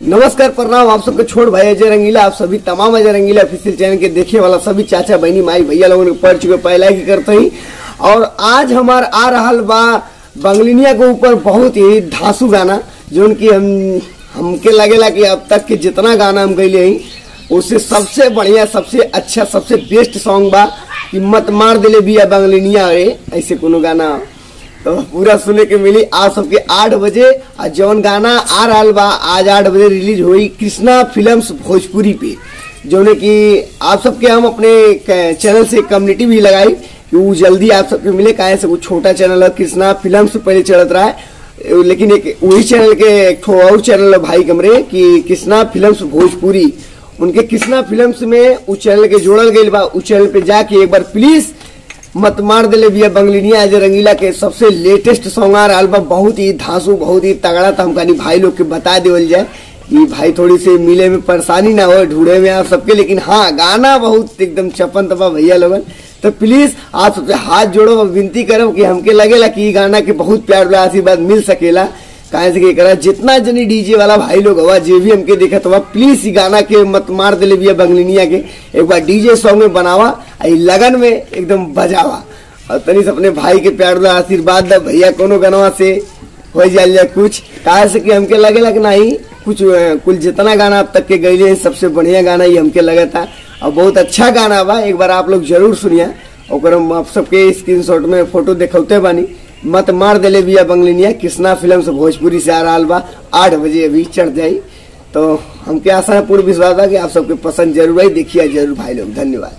नमस्कार प्रणाम आप सबके छोट भाई अजय रंगीला। आप सभी तमाम अजय रंगीला ऑफिशियल चैनल के देखे वाला सभी चाचा बहनी माई भैया लोगों ने पढ़ चुके पहला ही करते ही। और आज हमार आ रहा बा बंगलिनिया के ऊपर बहुत ही धांसू गाना जो कि हमके लगेला कि अब तक के जितना गाना हम गईले ही उससे सबसे बढ़िया, सबसे अच्छा, सबसे बेस्ट सॉन्ग बा कि मत मार दिले बिया बंगलिनिया रे। ऐसे कोनो गाना तो पूरा सुने के मिली आप सबके 8 बजे। जौन गाना आ रहा बा आज 8 बजे रिलीज हुई कृष्णा फिल्म्स भोजपुरी पे, जो कि आप सबके हम अपने चैनल से कम्युनिटी भी लगाई कि वो जल्दी आप सबके मिले। काहे से वो छोटा चैनल है कृष्णा फिल्म्स पहले चलत रहा है, लेकिन एक वही चैनल के एक और चैनल है भाई कमरे कि कृष्णा फिल्म्स भोजपुरी। उनके कृष्णा फिल्म्स में उस चैनल के जोड़ल गई बा। उस चैनल पे जाके एक बार प्लीज मत मार दिले बिया बंगलिनिया अजय रंगीला के सबसे लेटेस्ट सॉन्ग आ रहा बा। बहुत ही धांसू, बहुत ही तगड़ा। तो हम कहानी भाई लोग के बता देवल जाए कि भाई थोड़ी सी मिले में परेशानी ना हो ढूंढे में आप सबके, लेकिन हाँ गाना बहुत एकदम चपन तपा भैया लोगन। तो प्लीज आप सबसे हाथ जोड़ो और विनती करो कि हमके लगेला कि गाना के बहुत प्यार आशीर्वाद मिल सकेला। कहे से करा जितना जनी डीजे वाला भाई लोग हवा जे भी हमके देखत हुआ प्लीज गाना के मत मार दिले बिया बंगलिनिया के एक बार डीजे सॉन्ग में बनावा, लगन में एकदम बजावा और तनी से अपने भाई के प्यार दो आशीर्वाद दो भैया। कोनो गाना से हो जाए कुछ, कहे से कि हमके लगेला कि नहीं कुछ कुल जितना गाना अब तक के गईले सबसे बढ़िया गाना ही हमके लगा था और बहुत अच्छा गाना बा। एक बार आप लोग जरूर सुनिए और हम आप सबके स्क्रीनशॉट में फोटो दिखौते बानी। मत मार दिले बिया बंगलिनिया कृष्णा फिल्म्स भोजपुरी से आ रहा बा 8 बजे अभी चढ़ जाई। तो हमके आशा है पूर्ण विश्वास है कि आप सबके पसंद जरूर आई। देखिए जरूर भाई लोग, धन्यवाद।